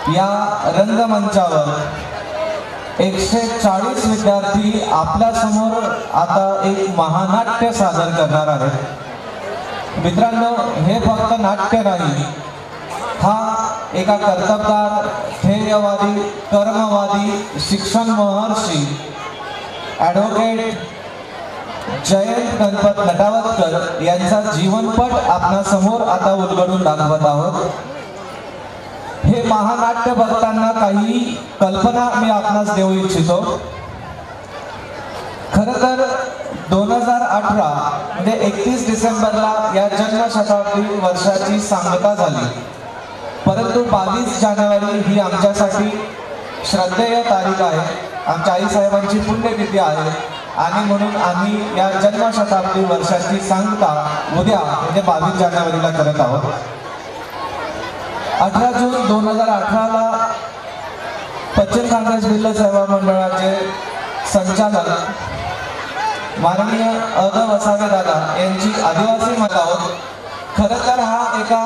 या रंगमंचावर 140 विद्यार्थी आपल्या समोर आता एक महानाट्य सादर करणार आहेत। मित्रांनो, हे फक्त नाट्य नाही, हा एका कर्तबगार, ध्येयवादी, कर्मवादी, शिक्षण महर्षी ॲडव्होकेट जयंत गणपत नटावतकर यांचा जीवनपट आपल्या समोर आता उलगडून दाखवत आहोत। हे महानाट्य बघताना काही कल्पना मी आपणास देऊ इच्छितो। खरं तर 2018 म्हणजे 31 डिसेंबरला या जन्मशताब्दी वर्षाची सांगता झाली, परंतु 22 जानेवारी ही आमच्यासाठी श्रद्धेय तारीख आहे, आमच्या आईसाहेबांची पुण्यतिथी आहे आणि म्हणून आम्ही या जन्मशताब्दी वर्षाची सांगता उद्या म्हणजे 22 जानेवारीला करत आहोत। 18 जून 2018ला पश्चिम काँग्रेस भिल्ल सेवा मंडळाचे संचालक माननीय अग वसावे दादा यांची आदिवासी माता आहोत। खरं तर हा एका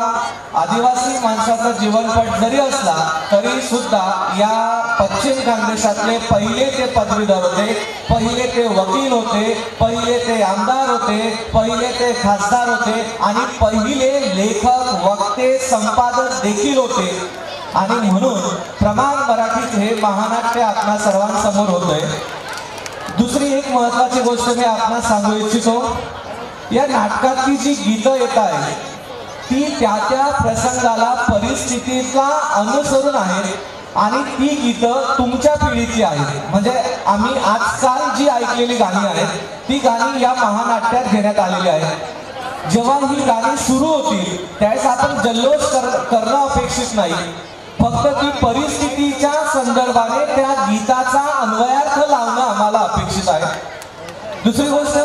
आदिवासी माणसाचा जीवनपट जरी असला तरी सुद्धा या पश्चिम खानदेशातले पहिले ते पदवीधर होते, पहिले ते वकील होते, पहिले ते आमदार होते, पहिले ते खासदार होते आणि पहिले लेखक, वक्ते, संपादक देखील होते आणि म्हणून प्रमाण मराठीत हे महानाट्य आपल्या सर्वांसमोर होतंय। दुसरी एक महत्त्वाची गोष्ट मी आपणास सांगू इच्छितो, या नाटकातली जी गीतं येत आहेत ती त्या त्या प्रसंगाला, परिस्थितीला अनुसरून आहेत आणि ती गीतं तुमच्या पिढीची आहेत। म्हणजे आम्ही आजकाल जी ऐकलेली गाणी आहेत ती गाणी या महानाट्यात घेण्यात आलेली आहेत। जेव्हा ही गाणी सुरू होतील त्यावेळेस आपण जल्लोष करणं अपेक्षित नाही, फक्त ती परिस्थितीच्या संदर्भाने त्या गीताचा अन्वयार्थ लावणं आम्हाला अपेक्षित आहे। दुसरी गोष्ट,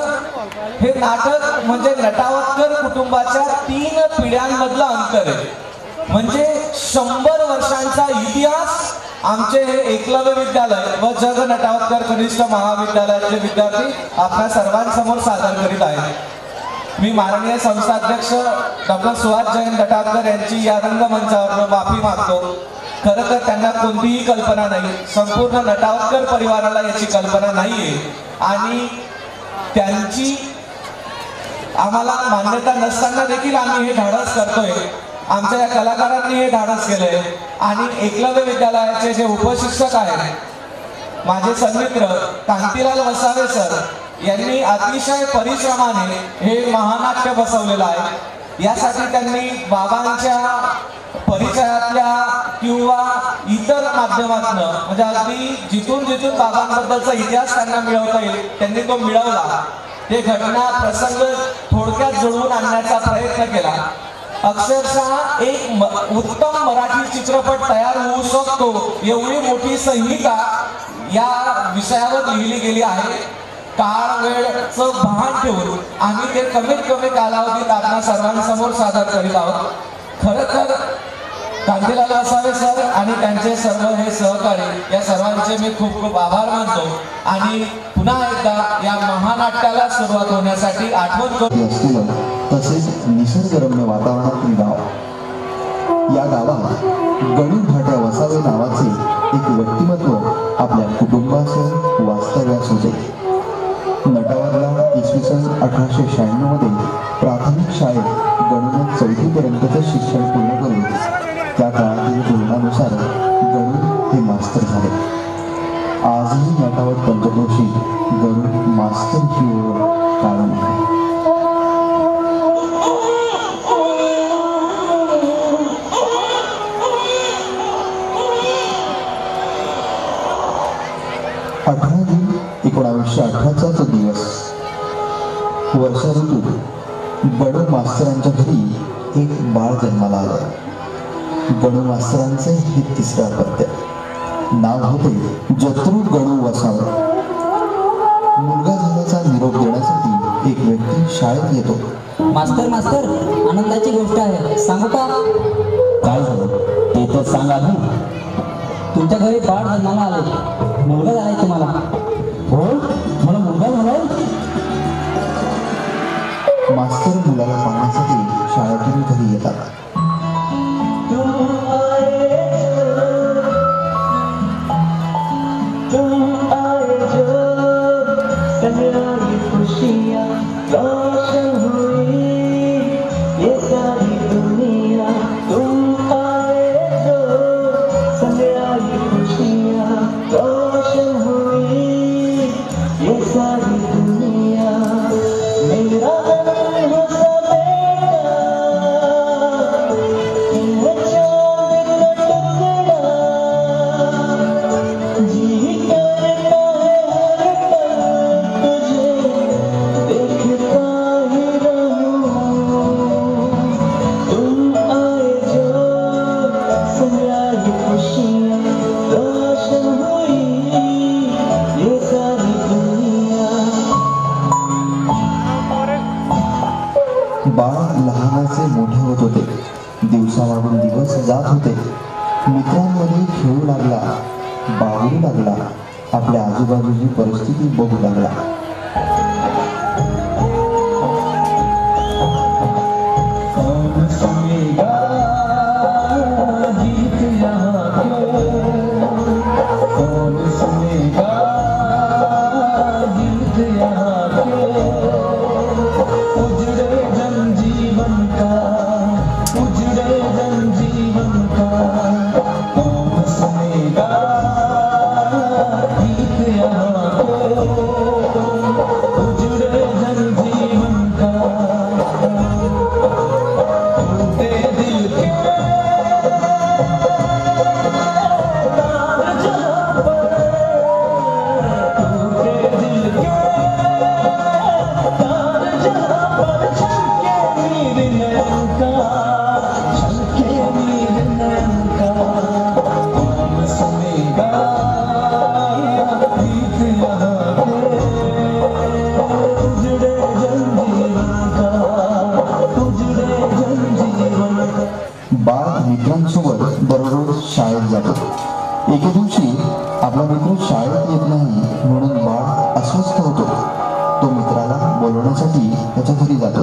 हे नाटक म्हणजे नटावतकर कुटुंबाच्या 3 पिढ्यांमधलं अंतर आहे, म्हणजे 100 वर्षांचा इतिहास आमचे हे एकलव्य विद्यालय व जग नटावतकर कनिष्ठ महाविद्यालयाचे विद्यार्थी आपल्या सर्वांसमोर सादर करीत आहेत। मी माननीय संस्थाध्यक्ष डॉक्टर सुहास जयंत नटावतकर यांची या रंगमंचावर माफी मागतो। खरं तर त्यांना कोणतीही कल्पना नाही, संपूर्ण नटावतकर परिवाराला याची कल्पना नाहीये आणि त्यांची आम्हाला मान्यता नसताना देखील आम्ही हे धाडस करतोय। आमच्या या कलाकारांनी हे धाडस केलंय आणि एकलव्य विद्यालयाचे जे उपशिक्षक आहेत माझे सन्मित्र कांतीलाल वसावे सर यांनी अतिशय परिश्रमाने हे महानाट्य बसवलेलं आहे। यासाठी त्यांनी बाबांच्या परिचयातल्या किंवा इतर माध्यमातून म्हणजे अगदी जिथून जिथून बाबांबद्दलचा इतिहास त्यांना मिळवता येईल त्यांनी तो मिळवला, ते घटना प्रसंग थोडक्यात जुळवून आणण्याचा प्रयत्न केला। अक्षरशः एक उत्तम मराठी चित्रपट तयार होऊ शकतो एवढी मोठी संहिता या विषयावर लिहिली गेली आहे। काळ वेळचं भान ठेवून आम्ही ते कमीत कमी कालावधीत आपल्या सर्वांसमोर सादर करीत आहोत। खरं तर कांतीलाल वसावे सर आणि त्यांचे सर्व हे सहकारी या सर्वांचे मी खूप खूप आभार मानतो आणि पुन्हा एकदा या महानाट्याला सुरुवात होण्यासाठी आठवण करून असलेलं तसेच निसर्गरम्य वातावरणातील गाव, या गावात गणू भाट्या वसावे नावाचे एक व्यक्तिमत्व आपल्या कुटुंबासह वास्तव्यास होते। नटावरला इसवी सन 1896 मध्ये प्राथमिक शाळेत गणूने 4थी पर्यंतचं शिक्षण पूर्ण करून त्या काळातील धोरणानुसार गणू हे मास्तर झाले। आजही नटावर पंचक्रोशीत गणू मास्तर ही ओळख कायम आहे। जून 1918चा तो दिवस, वर्षा ऋतूत गणू मास्तरांच्या घरी एक बाळ जन्माला आलं। गणू मास्तरांचे हे 3रे अपत्य, नाव होते जत्रू गणू वसावे। मुलगा झाल्याचा निरोप देण्यासाठी एक व्यक्ती शाळेत येतो। मास्तर मास्तर, आनंदाची गोष्ट आहे, सांगू का? काय झालं ते तर सांग आधी। तुमच्या घरी बाळ जन्माला आले, मुलगा झालाय तुम्हाला। हो, मला मुलगा झालाय? मास्तर मुलाला पाहण्यासाठी शाळेतून घरी येतात। लहानाचे मोठे होत होते. दिवसामागून दिवस जात होते. मित्रांमध्ये खेळू लागला, बागडू लागला, आपल्या आजूबाजूची परिस्थिती बघू लागला. मित्रांसोबत दररोज शाळेत जातो. एके दिवशी आपला मित्र शाळेत येत नाही म्हणून बाळ अस्वस्थ होतो. तो मित्राला बोलवण्यासाठी त्याच्या घरी जातो.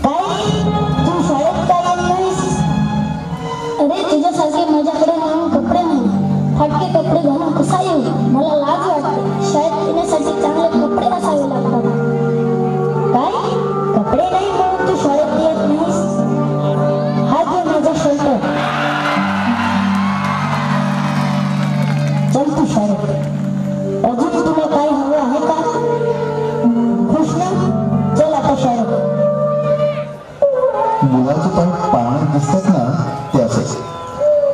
तू शाळेत का येत नाहीस? अरे तुझ्यासारखे माझ्याकडे नवीन कपडे नाही. फाटके कपडे घालून कसा येऊ? मला लाज वाटते. शाळेत येण्यासाठी चांगले कपडे असावे लागतात. काय कपडे नाही म्हणून तू शाळेत येत नाहीस? हा घे माझा शर्ट. चल तू शाळेत. अजून तुला काय हवं आहे का? खुश ना? चल आता शाळेत. मुलाचे पाय पाण्यात दिसतात ना, ते असेच.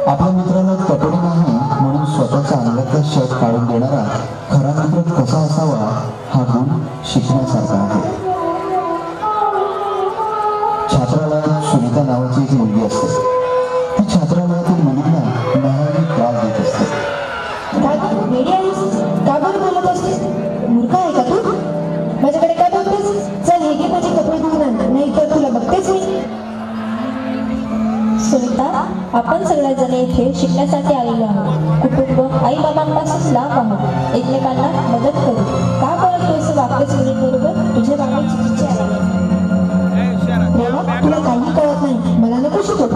आपल्या मित्राला कपडे नाही म्हणून स्वतःच्या अंगातला शर्ट काढून देणारा खरा मित्र कसा असावा हा गुण शिकण्यासारखा आहे. छात्रालयात सुनीता नावाची एक मुलगी असते. ती छात्रालयातील मुलींना नेहमी त्रास देत असते. का बरं बोलत असतेस? मूर्ख आहे का तू? माझ्याकडे काय बघतेस? चल हे घे माझे कपडे धुवून आण, नाही तर तुला बघतेच मी. सुनीता, आपण सगळेजण इथे शिकण्यासाठी आलेलो आहोत. कुटुंब, आई बाबांपासून लांब आहोत. एकमेकांना मदत करू. का बरं तू असं वागतेस मुलींबरोबर? तुझे वागणे चुकीचे आहे. तुला काही कळत नाही. मला नको शिकव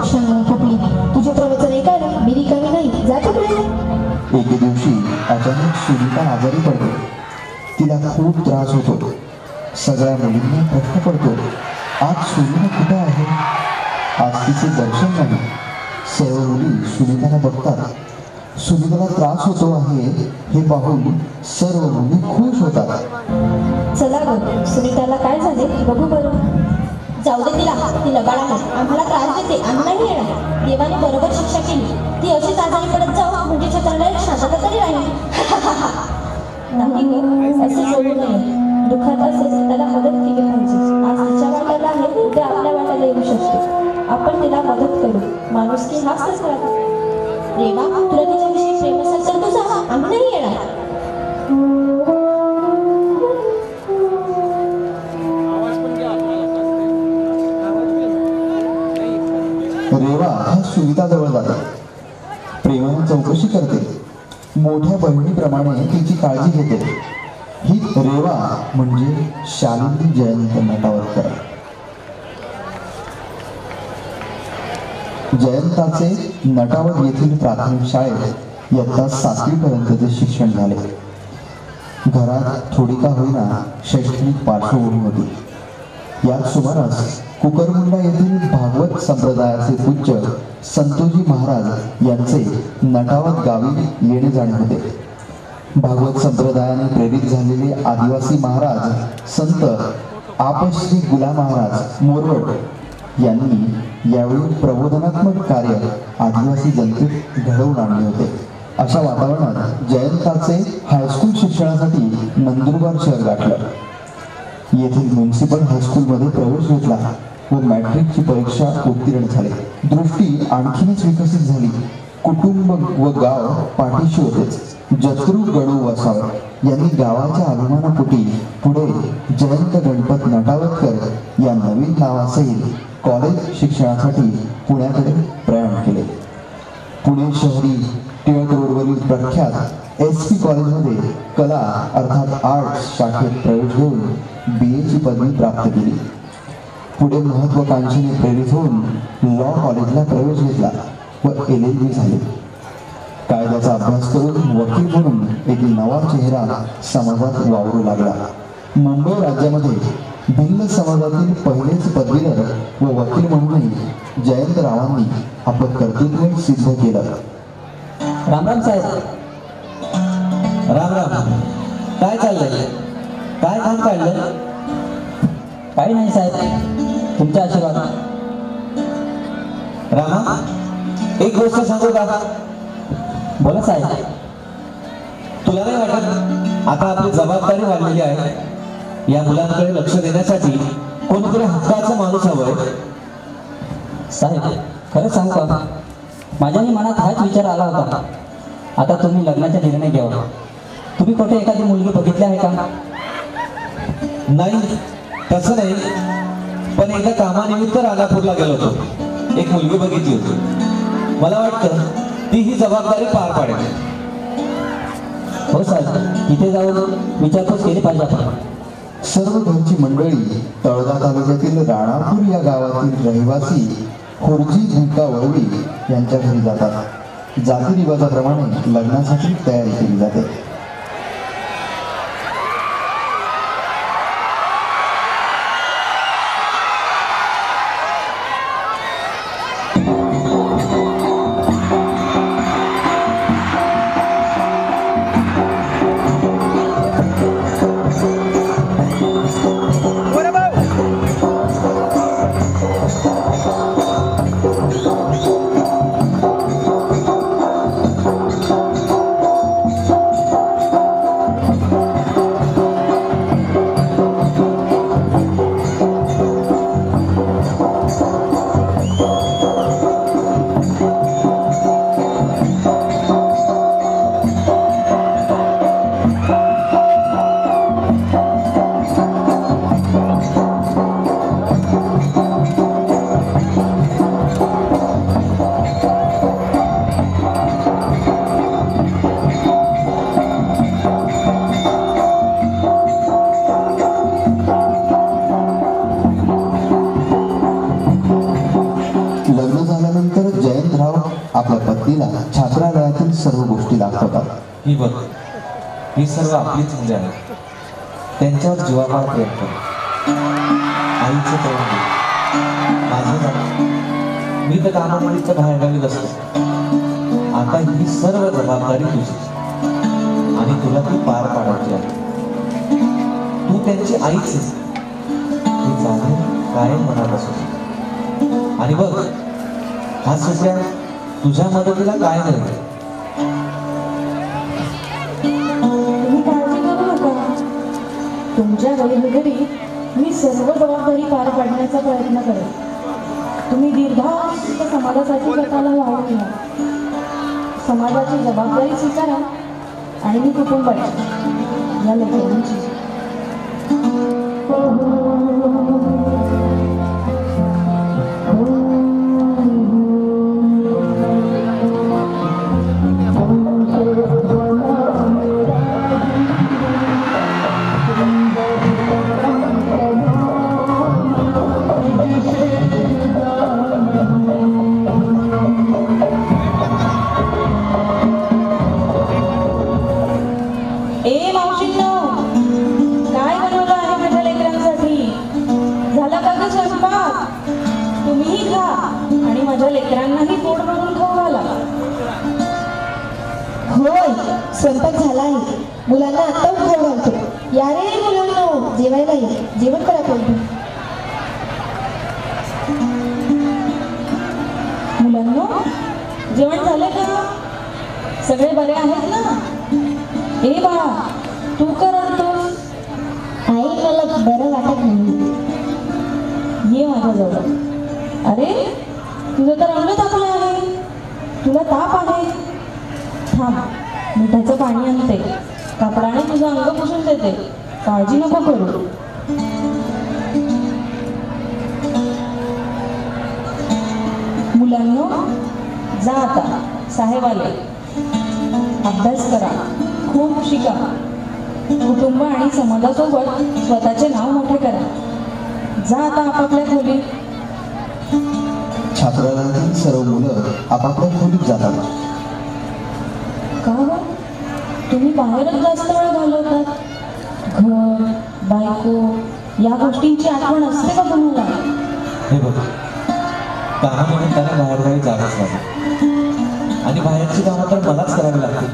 फुटली. तुझे प्रवचन ऐकायला मी रिकामी नाही. जा तिकडे. एके दिवशी अचानक सुनीता आजारी पडते. तिला खूप त्रास होतो. सगळ्या मुलींना प्रश्न पडतो, आज सुनीता कुठे आहे? आज तिचे दर्शन नाही. सर्व मुली सुनीताला बघतात. सुनीताला त्रास होतो आहे हे पाहून सर्व मुली खुश होतात. चला ग, सुनीताला काय झाले बघू बरं. जाऊ दे तिला, ती लबाड आहे. आम्हाला त्रास देते, आम्ही नाही येणार. देवाने बरोबर शिक्षा केली. ती अशीच आजारी पडत जाऊ म्हणजे छात्रालयात शांतता तरी राहील. नाही ग, असे सोडू नये. दुःखात असेल त्याला मदत केली पाहिजे. आज तिच्या वाट्याला आहे, उद्या आपल्या वाट्याला येऊ शकते. आपण तिला मदत करू. माणुसकी हाच तर राहतो. देवा, तुला तिच्याविषयी प्रेम असेल तर तू जा, आम्ही नाही येणार. रेवा हा सुनीताजवळ जाते. प्रेमाने चौकशी करते. मोठ्या बहिणीप्रमाणे तिची काळजी घेते. ही रेवा म्हणजे शालिनी जयंत नटावरकर. जयंताचे नटावत येथील प्राथमिक शाळेत इयत्ता 7वी पर्यंतचे शिक्षण झाले. घरात थोडी का होईना शैक्षणिक पार्श्वभूमी होती. याच सुमारास कुकरमुंडा येथील भागवत संप्रदायाचे पूज्य संतोजी महाराज यांचे नटावत गावी येणे जाणे होते. भागवत संप्रदायाने प्रेरित झालेले आदिवासी महाराज संत आपश्री गुलाम महाराज मोरवट यांनी यावेळी प्रबोधनात्मक कार्य आदिवासी जनतेत घडवून आणले होते. अशा वातावरणात जयंताचे हायस्कूल शिक्षणासाठी नंदुरबार शहर गाठलं. येथील म्युनिसिपल हायस्कूलमध्ये प्रवेश घेतला व मॅट्रिकची परीक्षा उत्तीर्ण झाले. दृष्टी आणखीनच विकसित झाली. कुटुंब व गाव पाठीशी होतेच. जत्रू गणू वसावे यांनी गावाच्या अभिमानापोटी पुढे जयंत गणपत नटावतकर या नवीन नावासहित कॉलेज शिक्षणासाठी पुण्याकडे प्रयाण केले. पुणे शहरी टिळक रोडवरील प्रख्यात SP कॉलेजमध्ये कला अर्थात आर्ट्स शाखेत प्रवेश घेऊन BA ची पदवी प्राप्त केली. पुढे महत्वाकांक्षेने प्रेरित होऊन लॉ कॉलेजला प्रवेश घेतला व LLB झाले. कायद्याचा अभ्यास करून वकील म्हणून एक नवा चेहरा समाजात वावरू लागला. मुंबई राज्यामध्ये भिल्ल समाजातील पहिलेच पदवीधर व वकील म्हणूनही जयंतरावांनी आपलं कर्तृत्व सिद्ध केलं. रामराम साहेब. राम राम. काय चाललंय? काय काम काढलं? काही नाही साहेब, तुमचा आशीर्वाद. रामा, एक गोष्ट सांगू का? बोला साहेब. तुला नाही वाटत आता आपली जबाबदारी वाढलेली आहे? या मुलांकडे लक्ष देण्यासाठी कोणीतरी हक्काचा माणूस हवंय. साहेब खरं सांगू का, माझ्याही मनात हाच विचार आला होता. आता तुम्ही लग्नाचा निर्णय घ्यावा. तुम्ही कुठे एखादी मुलगी बघितली आहे का? नाही, तसं नाही, पण एकदा कामानिमित्त राजापूरला गेलो होतो. एक मुलगी बघितली होती. मला वाटतं ती ही जबाबदारी पार पाडेल. हो साहेब, तिथे जाऊन विचारपूस केली पाहिजे आपण. सर्व घरची मंडळी तळोदा तालुक्यातील राणापूर या गावातील रहिवासी खुर्जी भिका वळवी यांच्या घरी जातात. जातीरिवाजाप्रमाणे लग्नासाठी तयारी केली जाते. आपल्या पत्नीला छात्रालयातील सर्व गोष्टी दाखवतात. ही बघ, ही सर्व आपलीच मुले आहेत. त्यांच्यावर जीवापाड प्रेम कर. आईचं प्रेम दे. माझं जाणं, मी तर कामामुळेच बाहेरगावीच असतो. आता ही सर्व जबाबदारी तुझी आणि तुला ती पार पाडायची आहे. तू त्यांची आईच आहेस, हे जाणून कायम मनात असू. आणि बघ, हा सुप्या तुझ्या मदतीला काय नाही. तुम्ही काळजी करू नका. तुमच्या घरी मी सर्व जबाबदारी पार पाडण्याचा प्रयत्न करेन. तुम्ही दीर्घायुष्य समाजासाठी स्वतःला वाहून घ्या. समाजाची जबाबदारी स्वीकारा आणि मी कुटुंबाची या लेकरांची. स्वयंपाक झाला आहे. मुलांना आता खाऊ घालतो. या रे मुलांना, जेवायला ये. जेवण करा तुम्ही. मुलांना जेवण झालं का? सगळे बरे आहेत ना? ए बाळा, तू कर आणतोस? आई, मला बरं वाटत नाही. ये माझ्याजवळ. अरे, तुझं तर अंग तापलं आहे. तुला ताप आहे? थांब, मिठाचं पाणी आणते, कापडाने तुझं अंग पुसून देते, काळजी नको करू. मुलांनो, जा आता, साहेब आले. अभ्यास करा, खूप शिका, कुटुंब आणि समाजासोबत स्वतःचे नाव मोठे करा. जा आता आपापल्या खोलीत. छात्रालयातील सर्व मुलं आपापल्या खोलीत जातात. का हो? तुम्ही बाहेरच जास्त वेळ घालवतात. घर, बायको या गोष्टींची आठवण असते का तुम्हाला? हे बघ, कामानिमित्ताने बाहेरगावी जावंच लागेल आणि बाहेरची कामं तर मलाच करावी लागतील.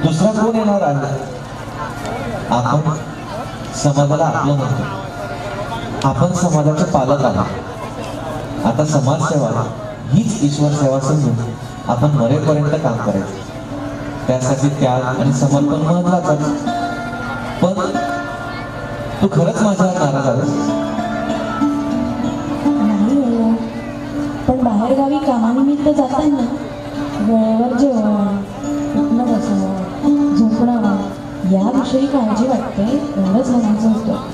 दुसरा कोण येणार आहे? आपण समाजाला आपलं म्हणतो, आपण समाजाचे पालक आहोत. आता समाजसेवा हीच ईश्वर सेवा समजून आपण मरेपर्यंत काम करायचं. त्यासाठी त्याग आणि समर्पण महत्वाचं. पण तू खरंच माझ्यावर नाराज आहेस? नाही हो, पण बाहेरगावी कामानिमित्त जाताना वेळेवर जेवण, उठणं बसणं, झोपणं याविषयी काळजी वाटते, एवढंच म्हणायचं होतं.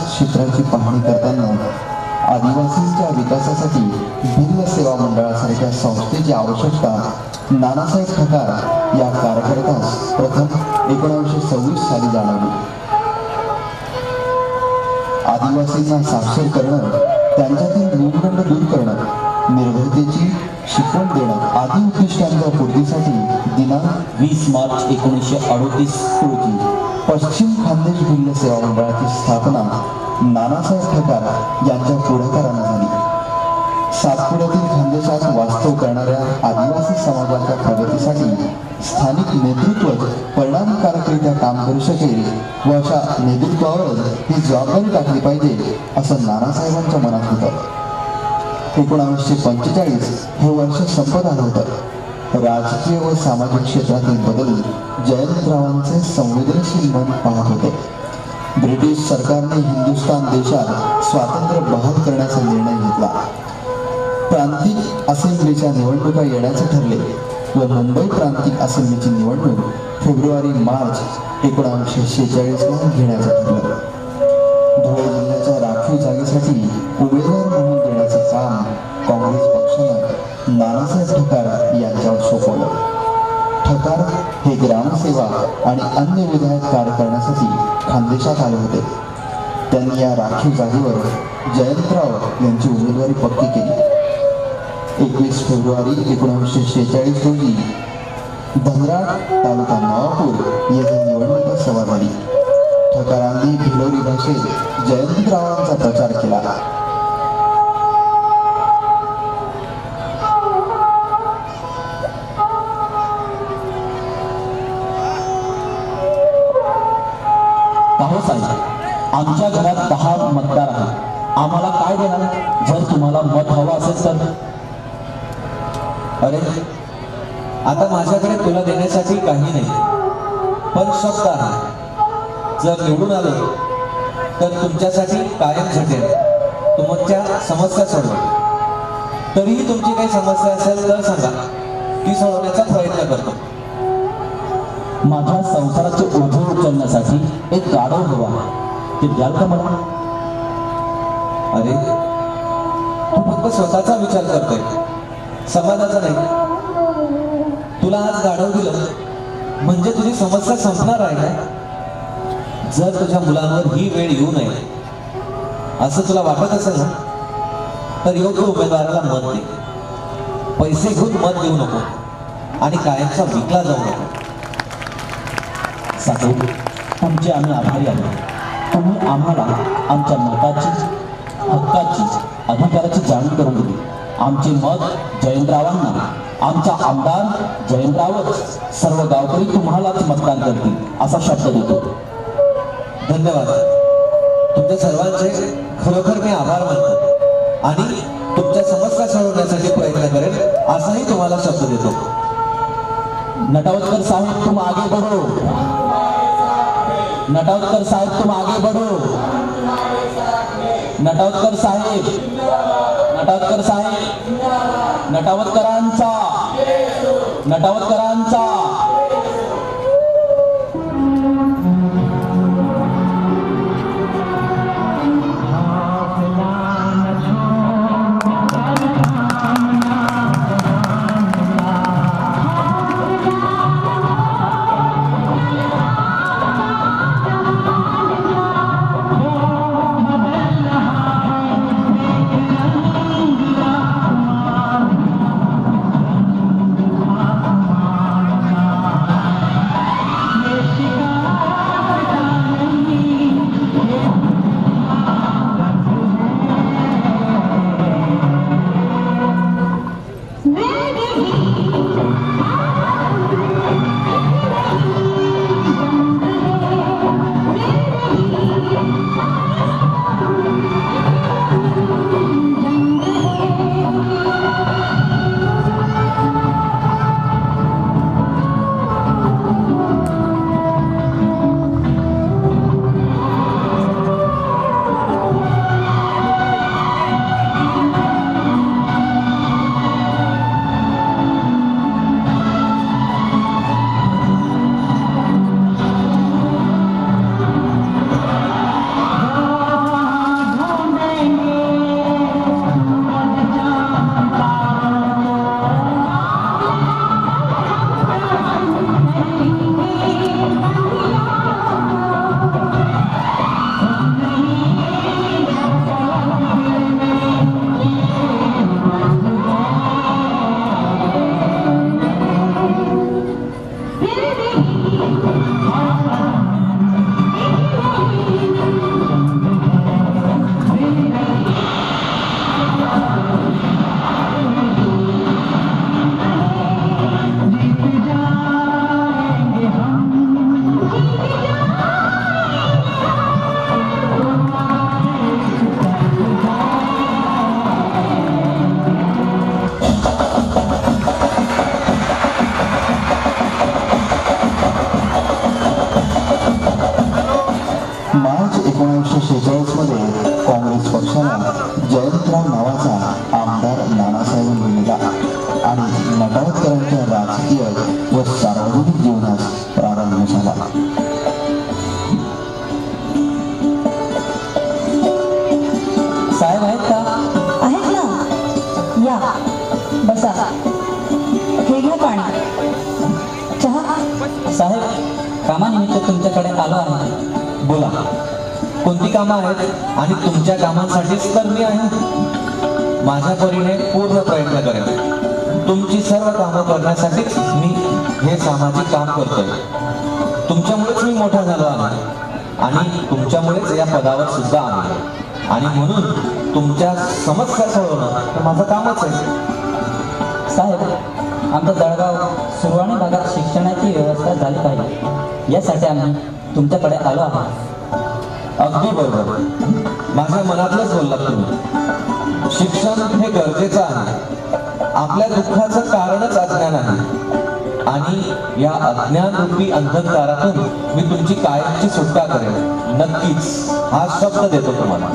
क्षेत्राची पाहणी करताना आदिवासींच्या विकासासाठी भिल्ल सेवा मंडळासारख्या संस्थेची आवश्यकता नानासाहेब ठकार या कार्यकर्त्यास प्रथम 1926 साली जाणवली. आदिवासींना साक्षर करणं, त्यांच्यातील न्यूनगंड दूर करणं, निर्भयतेची शिकवण देणं आदी उद्दिष्टांच्या पूर्तीसाठी दिनांक 20 मार्च 1938 रोजी पश्चिम खानदेश भिल्ल सेवा मंडळाची स्थापना नानासाहेब ठकार यांच्या पुढाकाराने झाली. सातपुड्यातील खानदेशात वास्तव करणाऱ्या आदिवासी समाजाच्या प्रगतीसाठी स्थानिक नेतृत्व परिणामकारकरित्या काम करू शकेल व अशा नेतृत्वावर ही जबाबदारी टाकली पाहिजे असं नानासाहेबांच्या मनात होतं. 1945 हे वर्ष संपत आलं होतं. राजकीय व सामाजिक क्षेत्रातील बदल जयंतरावांचे संवेदनशील मन पाहत होते. ब्रिटिश सरकारने हिंदुस्थान देशात स्वातंत्र्य बहाल करण्याचा निर्णय घेतला. प्रांतिक असेंब्लीच्या निवडणुका येण्याचे ठरले व मुंबई प्रांतिक असेंब्लीची निवडणूक फेब्रुवारी-मार्च 1946 घेण्याचं ठरलं. धुळे जिल्ह्याच्या राखीव जागेसाठी उमेदवार म्हणून देण्याचे काम काँग्रेस पक्षानं नानासाहेब ठकार यांच्यावर सोपवलं. ठकार हे ग्रामसेवा आणि अन्य विधायक कार्य करण्यासाठी खानदेशात आले होते. त्यांनी या राखीव जागेवर जयंतराव यांची उमेदवारी पक्की केली. 21 फेब्रुवारी 1946 रोजी धनराट तालुका नवापूर येथे निवडणूक सभा झाली. ठकारांनी भिलोरी भाषेत जयंतरावांचा प्रचार केला. काहो साहेब, आमच्या घरात 10 मतदार आहेत. आम्हाला काय देणार जर तुम्हाला मत हवं असेल तर? अरे, आता माझ्याकडे तुला देण्यासाठी काही नाही, पण शब्द आहे. जर निवडून आलो तर तुमच्यासाठी कायम झटेल, तुमच्या समस्या सोडवेल. तरीही तुमची काही समस्या असेल तर सांगा, ती सोडवण्याचा प्रयत्न करतो. माझ्या संसाराचे ओझे उचलण्यासाठी एक गाढव हवा, ते द्याल का मला? अरे, तू फक्त स्वतःचा विचार करतोय, समाजाचा नाही. तुला आज गाढव दिलं म्हणजे तुझी समस्या संपणार आहे का? जर तुझ्या मुलांवर ही वेळ येऊ नये असं तुला वाटत असेल ना, तर योग्य उमेदवाराला मत दे. पैसे घेऊन मत देऊ नको आणि कायमचा विकला जाऊ नको. साहेब, तुमचे आम्ही आभारी आहोत. तुम्ही आम्हाला आमच्या मताची, हक्काची, अधिकाराची जाणीव करून दिली. आमचे मत जयंतरावांना, आमचा आमदार जयंतरावच, सर्व गावकरी तुम्हालाच मतदान करतील असा शब्द देतो. धन्यवाद. तुमच्या सर्वांचे खरोखर मी आभार मानतो आणि तुमच्या समस्या सोडवण्यासाठी प्रयत्न करेन असाही तुम्हाला शब्द देतो. नटावतकर साहेब, तुम आगे बढ़ो. नटावतकर साहेब, तुम आगे बढ़ो. नटावतकर साहेब, नटावतकर साहेब, नटावतकरांचा, नटावतकरांचा. मार्च 1946 मध्ये काँग्रेस पक्षाला जयंतराव नावाचा आमदार नानासाहेब मिळाला आणि नटावतकरांच्या राजकीय व सार्वजनिक जीवनास प्रारंभ झाला. साहेब आहेत का? आहेत ना, या बसा. हे घ्या पाणी, चहा. साहेब, कामानिमित्त तुमच्याकडे आलो आहे. बोला, कोणती कामं आहेत आणि तुमच्या कामांसाठीच तर मी आहे. माझ्या परीने पूर्ण प्रयत्न करेन. तुमची सर्व कामं करण्यासाठीच मी हे सामाजिक काम करतोय. तुमच्यामुळेच मी मोठा झालो आहे आणि तुमच्यामुळेच या पदावर सुद्धा आहे आणि म्हणून तुमच्या समस्या सोडवणं हे माझं कामच आहे. साहेब, आमच्या जळगाव सुरवाणी भागात शिक्षणाची व्यवस्था झाली पाहिजे, यासाठी आम्ही तुमच्याकडे आलो आहोत. अगदी बरोबर, माझ्या मनातलंच बोललात तुम्ही. शिक्षण हे गरजेचं आहे. आपल्या दुःखाचं कारणच अज्ञान आहे आणि या अज्ञान रूपी अंधकारातून मी तुमची कायमची सुटका करेन. नक्कीच, हा शब्द देतो तुम्हाला.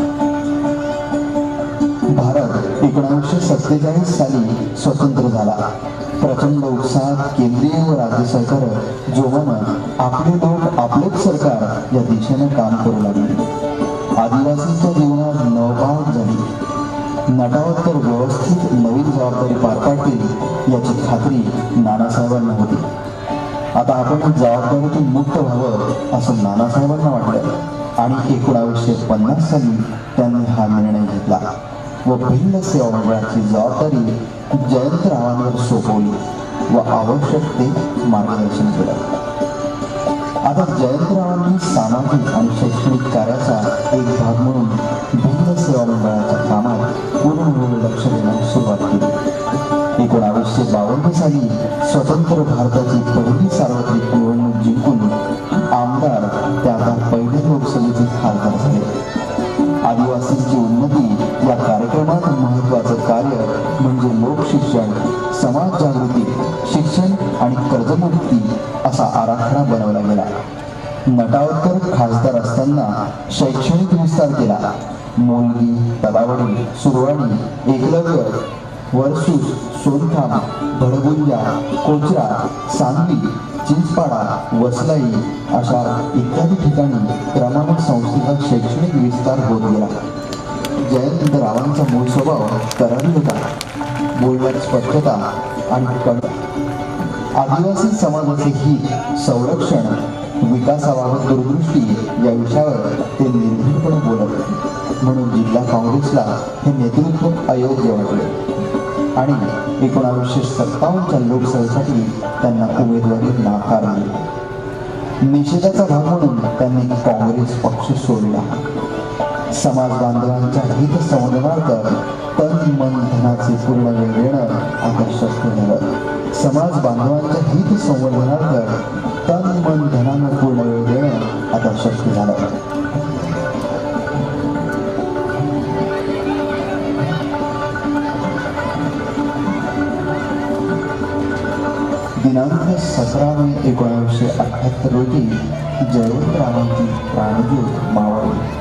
भारत 1947 साली स्वतंत्र झाला. प्रचंड उत्साहात केंद्रीय व राज्य सरकार जोमानं आपले लोक आपलेच सरकार या दिशेने काम करू लागले. आदिवासींच्या जीवनात नवबाग झाली. नटावतकर व्यवस्थित नवीन जबाबदारी पार पाडतील याची खात्री नानासाहेबांना होती. आता आपण जबाबदारीतून मुक्त व्हावं असं नानासाहेबांना वाटलं आणि 1950 साली त्यांनी हा निर्णय घेतला व भिल्ल सेवा मंडळाची जबाबदारी जयंतरावांवर सोपवली व आवश्यक ते मार्गदर्शन केलं. आता जयंतरावांनी सामाजिक आणि शैक्षणिक कार्याचा एक भाग म्हणून भिन्न सेवा मंडळाच्या कामात पूर्ण वेळ लक्ष देण्यास सुरुवात केली. 1952 साली स्वतंत्र भारताची पहिली सार्वत्रिक निवडणूक जिंकून आमदार त्या पहिले लोकसभेचे खासदार झाले. आदिवासींची उन्नती या कार्यक्रमात महत्वाचं कार्य म्हणजे लोकशिक्षण, समाज जागृती, शिक्षण आणि कर्जमुक्ती असा आराखडा बनवला गेला. नटावकर खासदार असताना शैक्षणिक विस्तार केला. मोलगी, तलावडी, सुरवाणी, एकलव्य, वर्सूस, सोनखाम, भडगुंजा, कोचरा, सांगली, चिंचपाडा, वसलाई अशा इत्यादी ठिकाणी क्रमागत संस्थेचा शैक्षणिक विस्तार होत गेला. जयंतरावांचा मूळ स्वभाव करारी होता. बोलण्यात स्पष्टता आणि कट. आदिवासी समाजाचे हित, संरक्षण, विकासाबाबत दूरदृष्टी या विषयावर ते निर्भीडपणे बोलत. म्हणून जिल्हा काँग्रेसला हे नेतृत्व अयोग्य वाटले आणि 1957च्या लोकसभेसाठी त्यांना उमेदवारी नाकारली. निषेधाचा भाग म्हणून त्यांनी काँग्रेस पक्ष सोडला. समाज बांधवांच्या हित संवर्धनार्थ तन मन धनाचे पूर्ण वेळ देणं आता शक्य झालं. समाज बांधवांच्या हित संवर्धनार्थ तन मन धनानं पूर्ण वेळ देणं आता शक्य झालं. दिनांक 17 मे 1978 रोजी जयंतरावांची प्राणज्योत मावळली.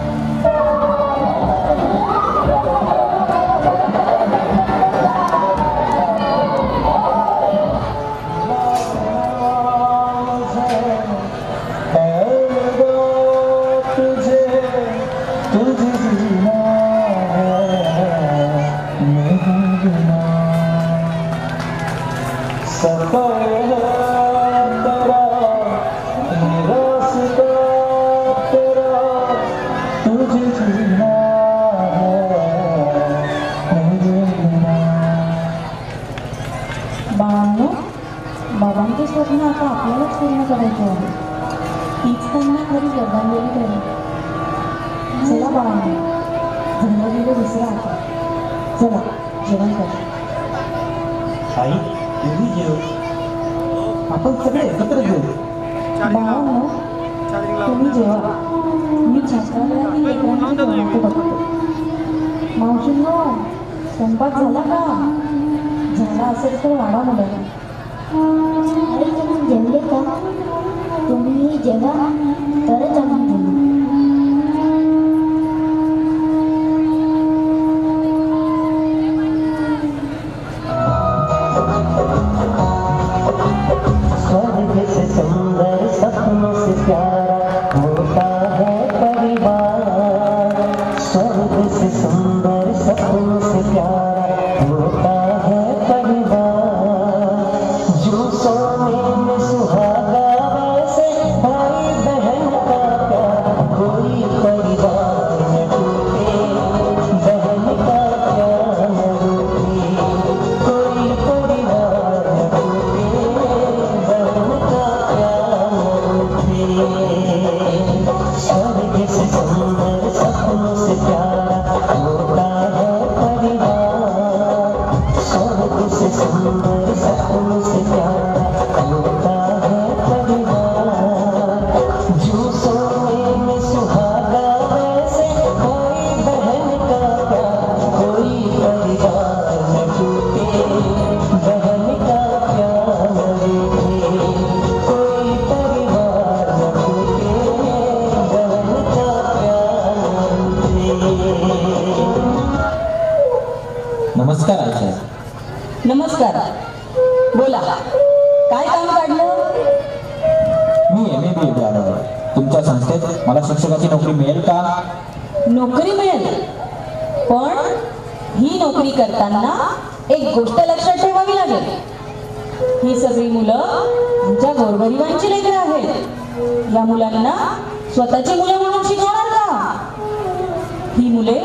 बाबांचे स्वप्न आता आपल्यालाच पूर्ण करायचे आहे. तीच त्यांना खरी श्रद्धांजली करेल. चला बाळांनो, जन्मदिन विसरा आता. चला जेवण करा. आई तुम्ही जेव, आपण सगळे एकत्र जेवू. बाळांनो, तुम्ही जेवा. मी छात्रालयातील लेकरांना जेवणाचे बघतो. मावशींनो, स्वयंपाक झाला का? झाला असेल तर वाढा मुलांना. तुम्ही जेवले का? तुम्ही जेवा तरच आम्ही जेवू. स्वर्ग से सुंदर सपनों से प्यारा होता है परिवार. स्वर्ग से सुंदर सपनों से प्यारा होता है परिवार. जो सोने में सुहागा वैसे भाई बहन का प्यार. कोई परिवार न टूटे, बहन का प्यार न टूटे. कोई परिवार न टूटे, बहन का प्यार न टूटे. स्वर्ग से सुंदर सपनों से प्यारा होता है परिवार. स्वर्ग से सुंदर सपनों से प्यारा होता है परिवार. जो सोने में सुहागा वैसे कोई बहन का प्यार. कोई परिवार न टूटे, बहन का प्यार न टूटे. कोई परिवार न टूटे, बहन का प्यार न टूटे. नमस्कार आचार्य. नमस्कार. बोला, काय काम काढलं? मी MA आलो. तुमच्या संस्थेत मला शिक्षकाची नोकरी मिळेल का? नोकरी मिळेल, पण ही नोकरी करताना एक गोष्ट लक्षात ठेवावी लागेल. ही सगळी मुलं आमच्या गोरगरिबांची लेकरं आहेत. या मुलांना स्वतःची मुलं म्हणून शिकवणार का? ही मुले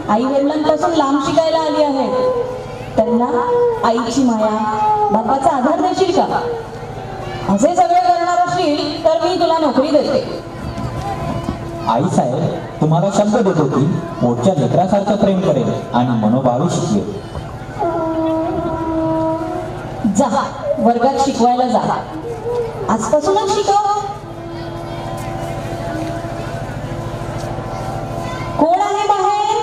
आई वडिलांपासून लांब शिकायला आली आहेत. त्यांना आईची माया, बापाचा आधार देशील का? असे सगळे करणारा करशील तर मी तुला नोकरी देते. आई साहेब तुम्हाला शब्द देतो की मोठ्या लेकरासारखं प्रेम करेल आणि मनोभावी शिकवेल. जा वर्गात शिकवायला जा. आजपासूनच शिकव. कोण आहे बाहेर?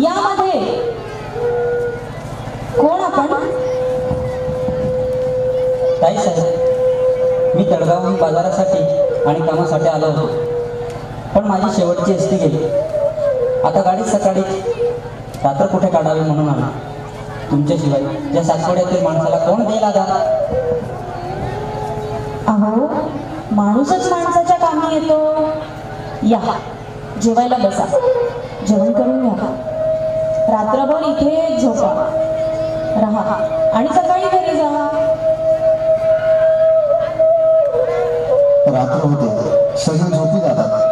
यामध्ये कोण आपण? ताई साहेब, मी तळगावहून बाजारासाठी आणि कामासाठी आलो होतो, पण माझी शेवटची एसटी गेली. आता गाडी सकाळी रात्र कुठे काढावी म्हणून आलो. तुमच्याशिवाय या सातवड्यातील माणसाला कोण देईल आधार? अहो, माणूसच माणसाच्या कामी येतो. या जेवायला बसा. जेवण करून घ्या. रात्रभर इथे झोपा राहा आणि सकाळी घरी जा. रात्र होते, सगळे झोपी जातात.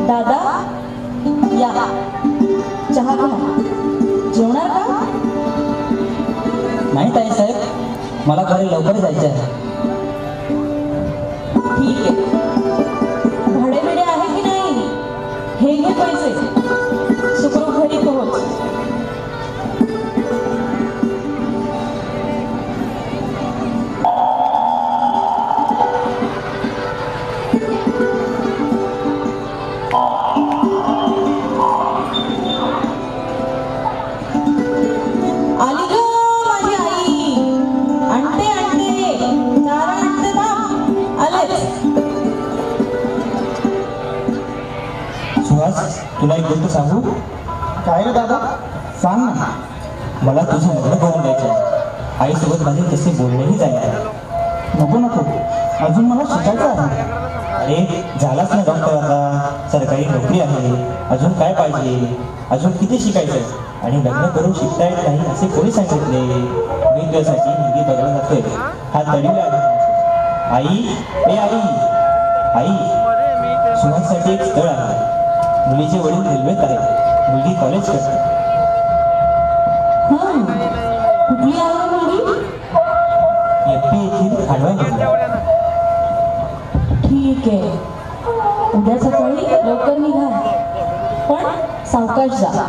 दादा या चहा घ्या. जेवणार का? नाही ताई साहेब, मला घरी लवकर जायचे आहे. ठीक आहे. भाडे बिडे आहे की नाही? हे घे पैसे. सुखरूप घरी पोहोच. आली ग माझी आई. आणते आणते. चारा आणते थांब. आलेच. सुहास, तुला एक गोष्ट सांगू? काय रे दादा, सांग ना. मला तुझं लग्न करून द्यायचं आहे. आईसोबत माझे तसे बोलणेही जायचं. नको नको, अजून मला शिकायचं आहे. अरे झालाच ना डॉक्टर, आता सरकारी नोकरी आहे. अजून काय पाहिजे? अजून किती शिकायचं? आणि लग्न करून शिकता येत नाही असे कोणी सांगितले? मी तुझ्यासाठी मुलगी बघायला जातोय. हा तडीला आहे. आई, ए आई, आई, सुहाससाठी एक स्थळ आहे. मुलीचे वडील रेल्वेत आहेत. मुलगी कॉलेज करते. कुठली आहे मुलगी? एपी येथील खांडवा. ठीक आहे. उद्या सकाळी लवकर निघा, पण सावकाश जा.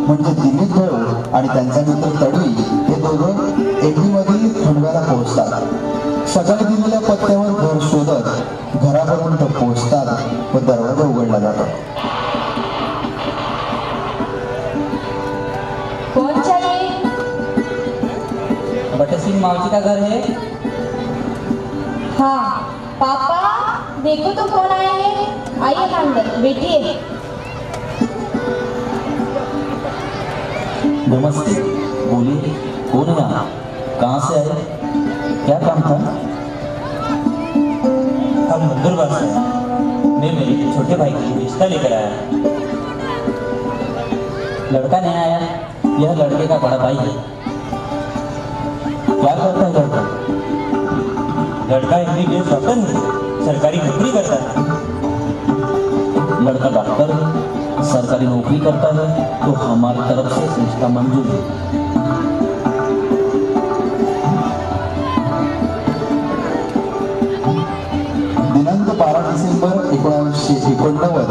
म्हणजे दिलीप भाऊ आणि त्यांचा मित्र तडवी हे दोघं एपीमधील खंडव्याला पोहोचतात. सकाळी दिलेल्या पत्त्यावर घर शोधत घरापर्यंत पोहोचतात व दरवाजा उघडला जातो. कौन चाहिए? बटे सिंह मावजी का घर है? हाँ पापा, देखो तो कौन आए हैं. आइए अंदर बैठिए. नमस्ते, बोलिए, कौन है आप? कहाँ से आए? क्या काम था? हम मंगलवार से आए. मैं मेरे छोटे भाई की रिश्ता लेकर आया. लड़का नहीं आया? यह लड़के का बड़ा भाई है. क्या करता है लड़का? लड़का MBBS डॉक्टर नहीं, सरकारी नौकरी करता है। लड़का डॉक्टर है, सरकारी नौकरी करता है तो हमारी तरफ से रिश्ता मंजूर है। दिनांक 12 डिसेंबर 1989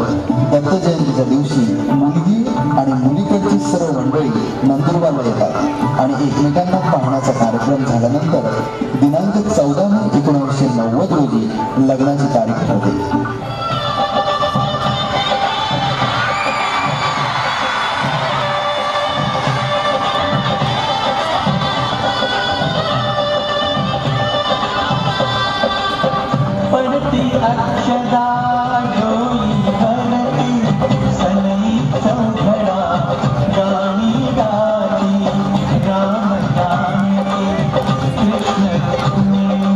दत्त जयंतीच्या दिवशी मुलगी आणि मुलीकडची सर्व मंडळी नंदुरबारला येतात आणि एकमेकांना पाहण्याचा कार्यक्रम झाल्यानंतर दिनांक 14 मे 1990 रोजी लग्नाची तारीख ठरते. पडती अक्षदा डोई भरती सनई चौघडा गाणी गाती राम जानकी कृष्ण रुक्मिणी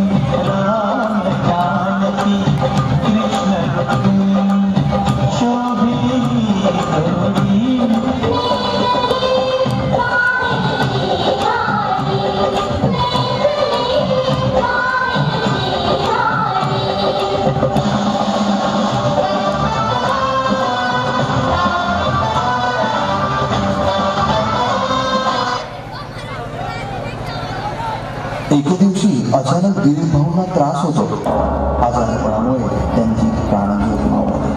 राम जानकी कृष्ण रुक्मिणी शोभिनी गौरी एके दिवशी अचानक दिलीप भाऊंना त्रास होतो. आजारपणामुळे त्यांची प्राणज्योत मावळते.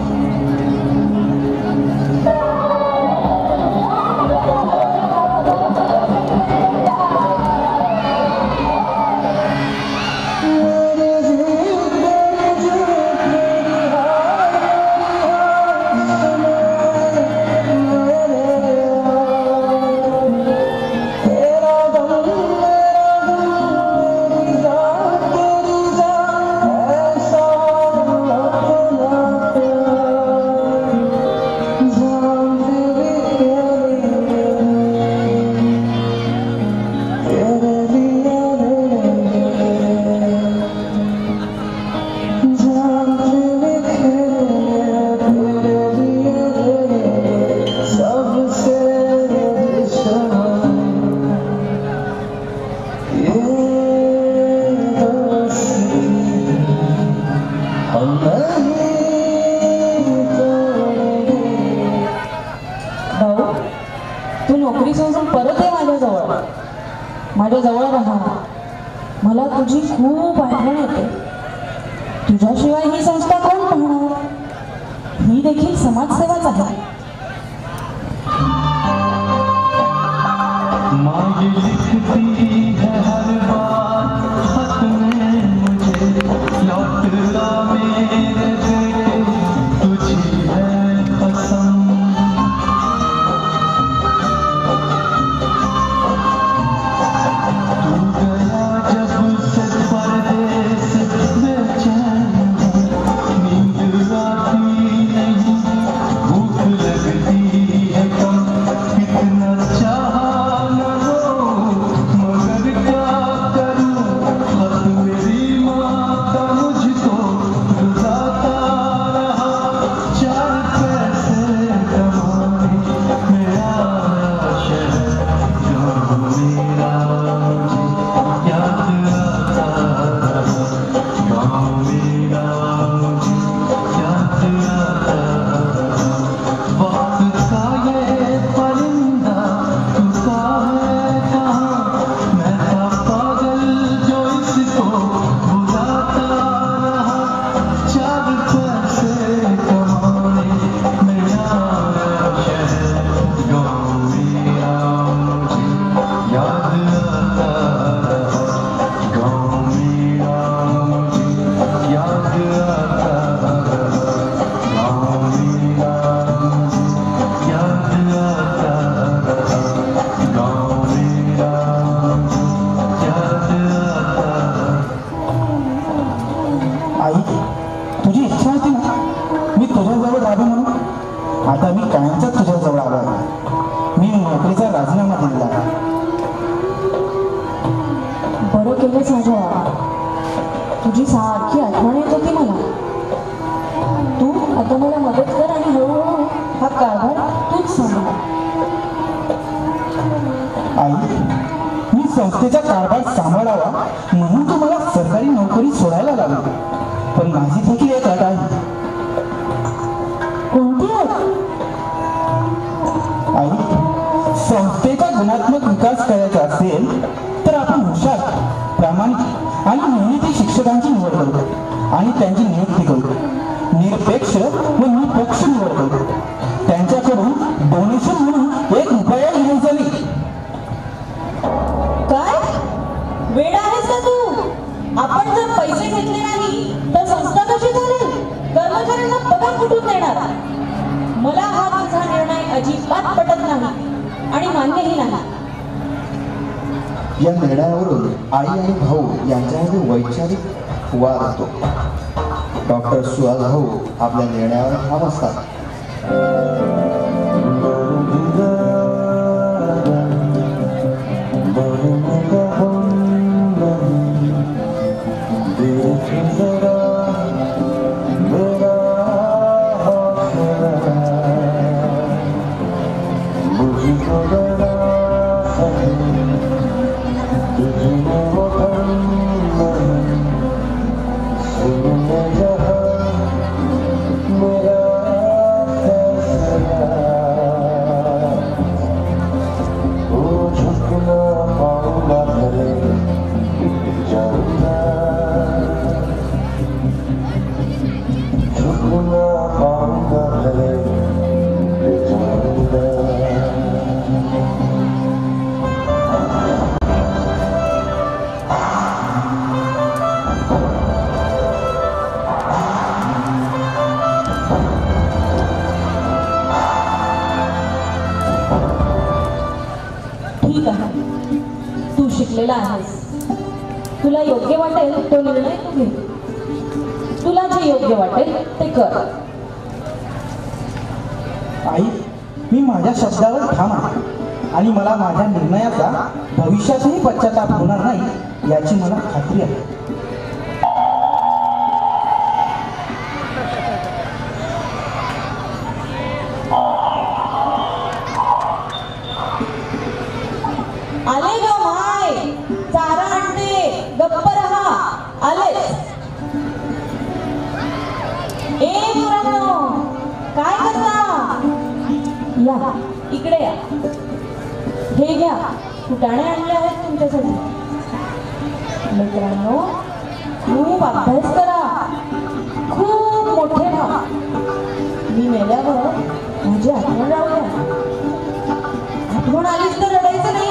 भाऊ, तू नोकरी सोडून परत ये माझ्याजवळ राहा. मला तुझी खूप आठवण येते. तुझ्याशिवाय ही संस्था कोण पाहणार? ही देखील समाजसेवाच आहे. माँ ये लिखती है हर बात खत में मुझे लौटना मेरे बेटे तुझी है कसम. तू गया जब से परदेस बेचैन नींद आती नहीं भूख लगती है कम कितना चाहा आता मी कायमचाच तुझ्याजवळ आलो आहे. मी नोकरीचा राजीनामा दिला. बरं केलंच माझ्या. तुझी सारखी आठवण येत होती मला. तू आता मला मदत कर आणि हळूहळू हा कारभार तूच सांभाळ. आई, मी संस्थेचा कारभार सांभाळावा म्हणून तू मला सरकारी नोकरी नोकरी सोडायला लागलो. पण माझी देखील एक अट आहे. कोणती अट? आई, संस्थेचा गुणात्मक विकास करायचा असेल तर आपण हुशार, प्रामाणिक आणि मेहनती शिक्षकांची निवड करू आणि त्यांची नियुक्ती करू. निरपेक्ष व निपक्ष निवड करू. त्यांच्याकडून डोनेशन म्हणून ₹1 घ्यायचा नाही. काय वेळ आहेस का तू? आपण जर पैसे घेतले नाही तर संस्था कशी चालेल? कर्मचाऱ्यांना पगार कुठून देणार? मला हा तुझा निर्णय अजिबात पटत नाही आणि मान्यही नाही. या निर्णयावरून आई आणि भाऊ यांच्यामध्ये वैचारिक वाद होतो. डॉक्टर सुहास भाऊ आपल्या निर्णयावर ठाम असतात. ठीक आहे, तू शिकलेला आहेस. तुला योग्य वाटेल तो निर्णय तू घे. तुला जे योग्य वाटेल ते कर. आई, मी माझ्या शब्दावर ठाम आहे आणि मला माझ्या निर्णयाचा भविष्यातही पश्चाताप होणार नाही याची मला खात्री आहे. आले ग माय, चारा आणते, गप्प रहा. आले. ए मुलांनो, काय करता? या इकडे या. हे घ्या, फुटाणे आणले आहेत तुमच्यासाठी. मित्रांनो, खूप अभ्यास करा, खूप मोठे व्हा. मी मेल्यावर माझी आठवण राहू द्या. आठवण आलीच तर रडायचं नाही.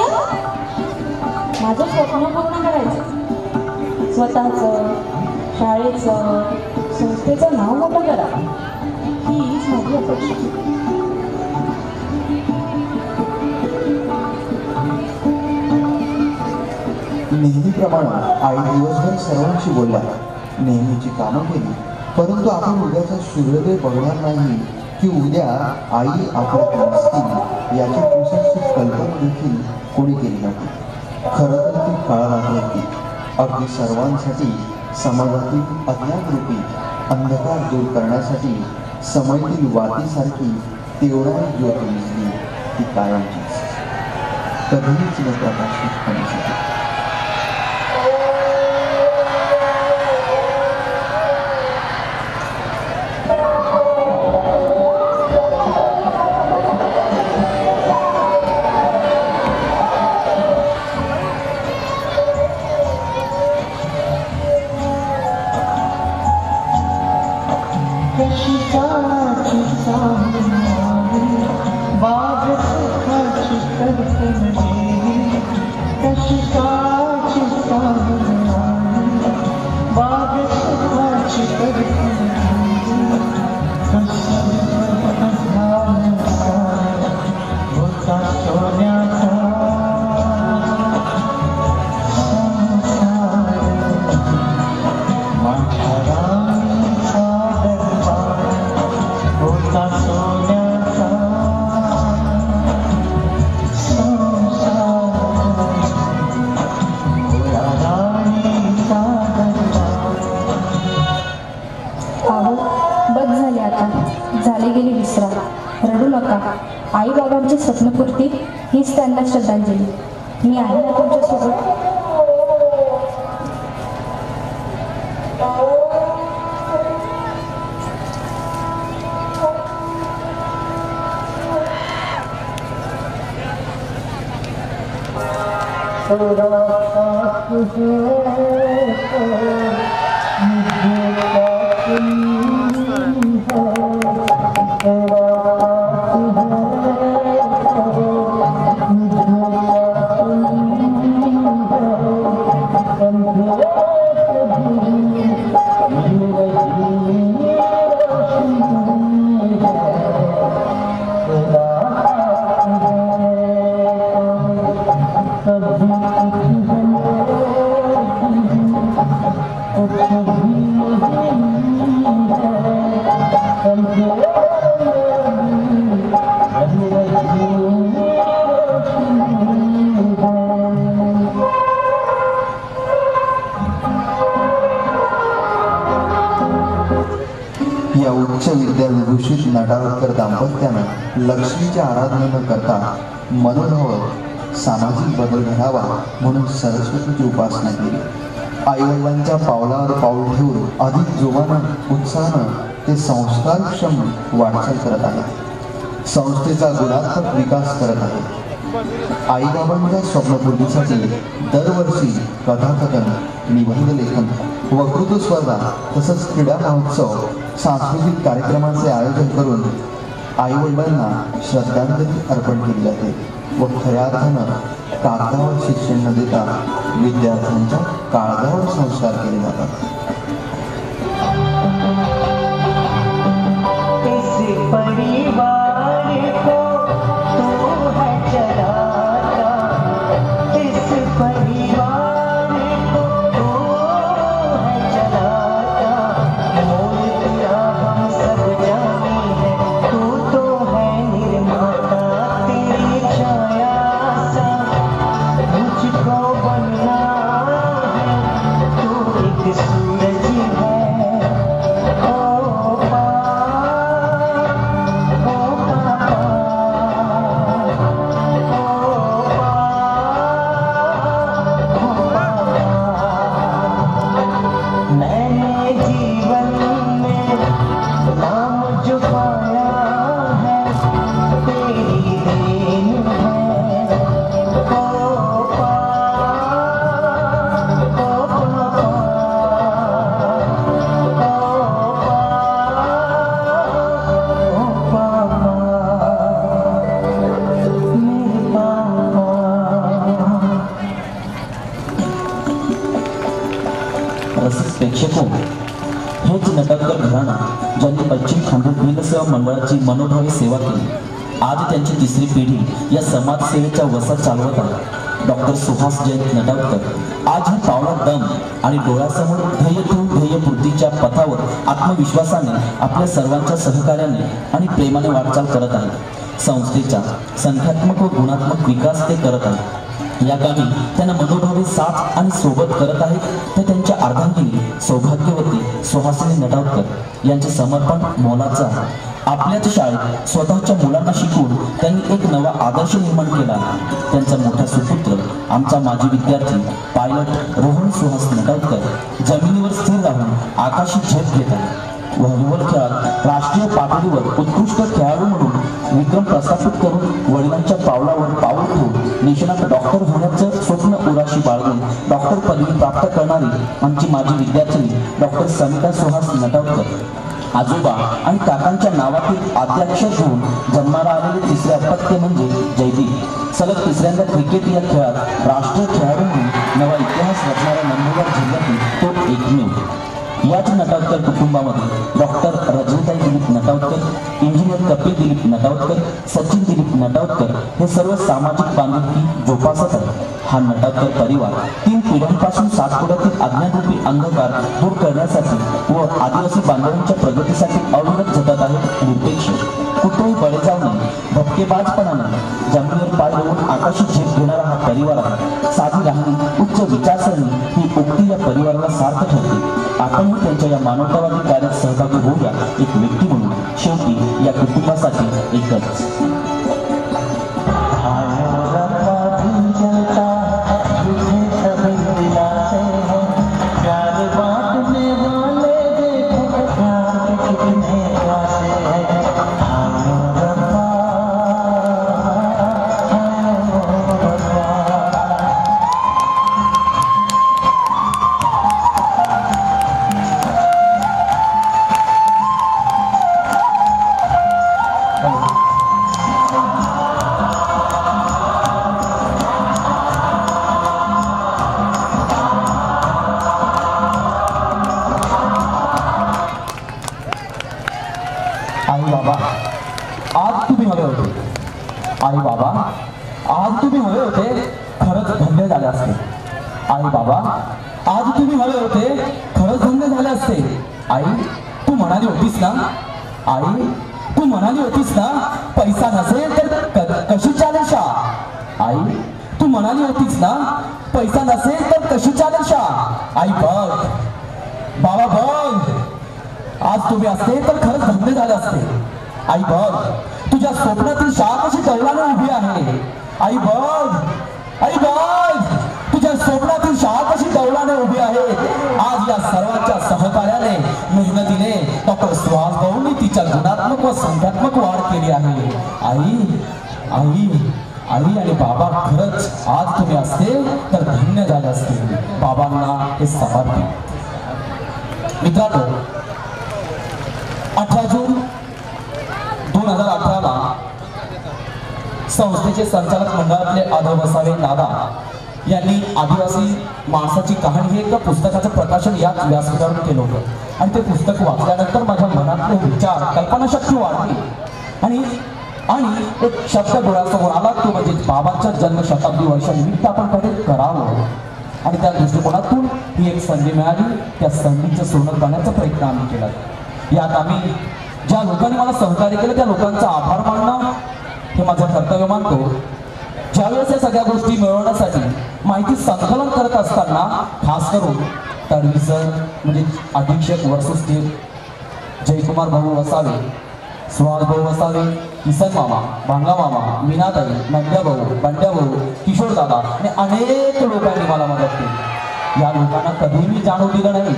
माझं स्वप्न पूर्ण करायचं. स्वतःचं, शाळेचं, संस्थेचं नाव मोठं करा. हीच माझी अपेक्षा. नेहमीप्रमाणे आई दिवसभर सर्वांशी बोलल्या, नेहमीची कामं केली. परंतु आपण उद्याचा सूर्योदय बघणार नाही की उद्या आई आपल्यात नसतील याची पुसटशी कल्पना देखील कोणी केली नव्हती. खरं तर ती काळात होती. अगदी सर्वांसाठी समाजातील अज्ञानरूपी अंधकार दूर करण्यासाठी समयतील वातीसारखी तेवढा ज्योत विजली. ती कायमचीच, कधीच न प्रकाशित होण्यासाठी. आईबाबांची स्वप्नपूर्ती हीच त्यांना श्रद्धांजली. मी आहे ना तुमच्यासोबत. या उच्च विद्याविभूषित नटावकर दाम्पत्यानं लक्ष्मीच्या आराधना न करता मनोभाव सामाजिक बदल घडावा म्हणून सरस्वतीची उपासना केली. आईवडिलांच्या पावलावर पाऊल ठेवून अधिक जोमानं उत्साहानं ते संस्कारक्षम वाटचाल करत आहेत. संस्थेचा गुणात्मक विकास करत आहेत. आईबाबांच्या स्वप्नपूर्तीसाठी दरवर्षी कथाकथन, निबंध लेखन, वक्तृत्व स्पर्धा तसंच क्रीडा महोत्सव, सांस्कृतिक कार्यक्रमांचे आयोजन करून आईवडिलांना श्रद्धांजली अर्पण केली जाते व खऱ्या अर्थानं कागदावर शिक्षण न देता विद्यार्थ्यांच्या काळजावर संस्कार केले जातात. प्रेक्षको, हेच नटावकर घराणा ज्यांनी पश्चिम खानदेश भिल्लसेवा मंडळाची मनोभावी सेवा केली. आज त्यांची तिसरी पिढी या समाजसेवेच्या वसात चालवत आहे. डॉक्टर सुहास जयंत नटावकर आज ही पावला दम आणि डोळ्यासमोर ध्येय ठेवून ध्येयपूर्तीच्या पथावर आत्मविश्वासाने आपल्या सर्वांच्या सहकार्याने आणि प्रेमाने वाटचाल करत आहेत. संस्थेचा संख्यात्मक व गुणात्मक विकास ते करत आहेत. या कामी त्यांना मनोभावे साथ आणि सोबत करत आहेत ते त्यांच्या अर्धांगिनी सौभाग्यवती सुहासिनी नटावकर यांचे समर्पण मोलाचं आहे. आपल्याच शाळेत स्वतःच्या मुलांना शिकवून त्यांनी एक नवा आदर्श निर्माण केला. त्यांचा मोठा सुपुत्र आमचा माजी विद्यार्थी पायलट रोहन सुहास नटावकर जमिनीवर स्थिर राहून आकाशी झेप घेत आहे. व्हॉलीबॉल खेळात राष्ट्रीय पातळीवर उत्कृष्ट खेळाडू म्हणून विक्रम प्रस्थापित करून वडिलांच्या पावलावर पाऊल ठेवून निष्णात डॉक्टर होण्याचं स्वप्न उराशी बाळगून डॉक्टर पदवी प्राप्त करणारी आमची माजी विद्यार्थिनी डॉक्टर समिता सुहास नटावकर आजोबा आणि काकांच्या नावातील आद्याक्षर घेऊन जन्माला आलेले तिसरे अपत्य म्हणजे जयदीप. सलग तिसऱ्यांदा क्रिकेट या खेळात राष्ट्रीय खेळाडू म्हणून नवा इतिहास रचणारा नंदुरबार जिल्ह्यातील तो एकमेव. याच नटावकर कुटुंबामध्ये डॉक्टर रजनीताई दिलीप नटावकर, इंजिनियर कपिल दिलीप नटावकर, सचिन दिलीप नटावकर हे सर्व सामाजिक बांधिलकी जोपासत आहेत. हा नटावकर परिवार 3 पिढ्यांपासून सातपुड्यातील अज्ञानरूपी अंधकार दूर करण्यासाठी व आदिवासी बांधवांच्या प्रगतीसाठी अविरत झटत आहे. निरपेक्ष, कुठेही बळे जाऊ नये, भपकेबाजपणाने जमिनीवर पाय रोवून आकाशी झेप घेणारा हा परिवार आहे. साधी राहणी, उच्च विचारसरणी ही उक्ती या परिवाराला सार्थ ठरते. आपणही त्यांच्या या मानवतावादी कार्यात सहभागी होऊया एक व्यक्ती म्हणून. शेवटी या कुटुंबासाठी एकच आई बाबा, आज तुम्ही हवे होते खरंच धन्य झाले असते. आई बाबा, आज तुम्ही हवे होते खरंच धन्य झाले असते. आई, तू म्हणाली होतीस ना, आई तू म्हणाली होतीस ना, पैसा नसेल तर कशी चालेल शाळा. आई, तू म्हणाली होतीस ना, पैसा नसेल तर कशी चालेल शाळा. आई बघ, बाबा बघ, आज तुम्ही असते तर खरंच धन्य झाले असते. आई बघ, तुझ्या स्वप्नातील शाळा कशी डौलाने उभी आहे. आई बघ, आई बघ, तुझ्या स्वप्नातील शाळा कशी डौलाने उभी आहे. आज या सर्वांच्या सहकार्याने, मेहनतीने डॉक्टर सुहास भाऊंनी तिच्या गुणात्मक व संख्यात्मक वाढ केली आहे. आई, आई, आई आणि बाबा, खरंच आज तुम्ही असते तर धन्य झाले असते. बाबांना हे समर्पित. मित्रांनो, 18 जून 2018 संस्थेचे संचालक मंडळातले आदर वसावे दादा यांनी आदिवासी माणसाची कहाणी हे एका पुस्तकाचं प्रकाशन याच व्यासपीठावर केलं होतं. आणि ते पुस्तक वाचल्यानंतर माझ्या मनातले विचार, कल्पनाशक्ती वाढली आणि आणि एक शब्द डोळ्यासमोर आला, तो म्हणजे बाबांच्या जन्मशताब्दी वर्षानिमित्त आपण काहीतरी करावं. आणि त्या दृष्टिकोनातून ही एक संधी मिळाली. त्या संधीचं सोनं करण्याचा प्रयत्न आम्ही केला. यात आम्ही ज्या लोकांनी मला सहकार्य केलं त्या लोकांचा आभार मानणं हे माझं कर्तव्य मानतो. ज्यावेळेस या सगळ्या गोष्टी मिळवण्यासाठी माहिती संकलन करत असताना खास करून तडवी सर म्हणजे अधीक्षक वर्सेस टीम, जयकुमार भाऊ वसावे, सुहास भाऊ वसावे, किसन मामा, भांगा मामा, मीनाताई, नंद्या भाऊ, बंड्या भाऊ, किशोर दादा आणि अनेक लोकांनी मला मदत केली. या लोकांना कधीही मी जाणू दिलं नाही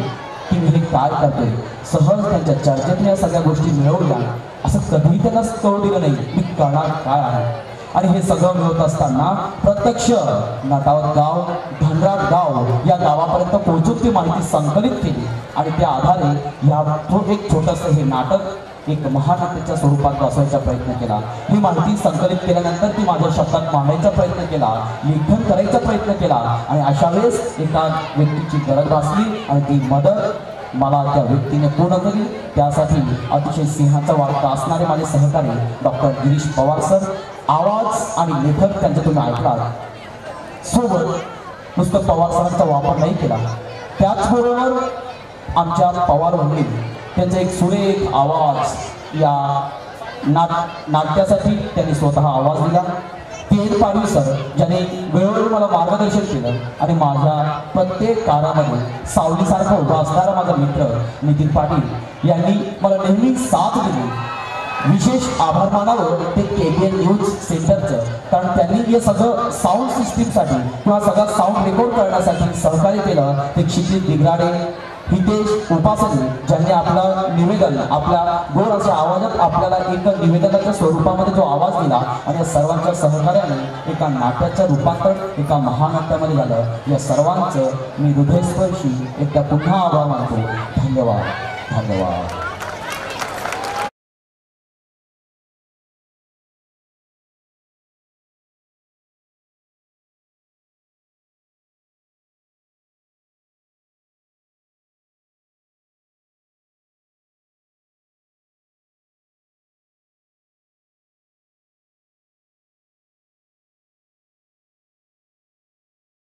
की मी हे काय करतोय. सहज त्यांच्या चर्चेतून या सगळ्या गोष्टी मिळवल्या असं कधीही त्यांना कळू दिलं नाही मी करणार काय आहे. आणि हे सगळं मिळवत असताना प्रत्यक्ष नाटावत गाव, धनराज गाव या गावापर्यंत पोहोचून ती माहिती संकलित केली. आणि त्या आधारे एक छोटंसं हे नाटक एक महानाट्याच्या स्वरूपात बसवायचा प्रयत्न केला. ही माहिती संकलित केल्यानंतर ती माझ्या शब्दात मांडायचा प्रयत्न केला, लेखन करायचा प्रयत्न केला. आणि अशा वेळेस एका व्यक्तीची गरज भासली आणि ती मदत मला त्या व्यक्तीने पूर्ण केली. त्यासाठी अतिशय सिंहाचा वाटता असणारे माझे सहकारी डॉक्टर गिरीश पवार सर, आवाज आणि लेखक त्यांचा तुम्ही ऐकलात. सोबत नुसतं पवार सरांचा वापर नाही केला, त्याचबरोबर आमच्या पवार वहिनी त्यांचा एक सुरेख आवाज या नाट्यासाठी त्यांनी स्वतः आवाज दिला. के पाटील सर ज्याने वेळोवेळी मला मार्गदर्शन केलं आणि माझ्या प्रत्येक कार्यामध्ये सावलीसारखा उभा असणारा माझा मित्र नितीन पाटील यांनी मला नेहमी साथ दिली. विशेष आभार मानावं ते KBN न्यूज सेंटरचं, कारण त्यांनी हे सगळं साऊंड सिस्टीमसाठी किंवा सगळं साऊंड रेकॉर्ड करण्यासाठी सहकार्य केलं. ते क्षितिज दिगराडे, हितेश उपासने ज्यांनी आपलं निवेदन आपल्या गोड अशा आवाजात आपल्याला एक निवेदनाच्या स्वरूपामध्ये जो आवाज दिला आणि या सर्वांच्या सहकार्याने एका नाट्याचं रूपांतर एका महानाट्यामध्ये झालं. या सर्वांचं मी हृदयस्पर्शी एकदा पुन्हा आभार मानतो. धन्यवाद, धन्यवाद.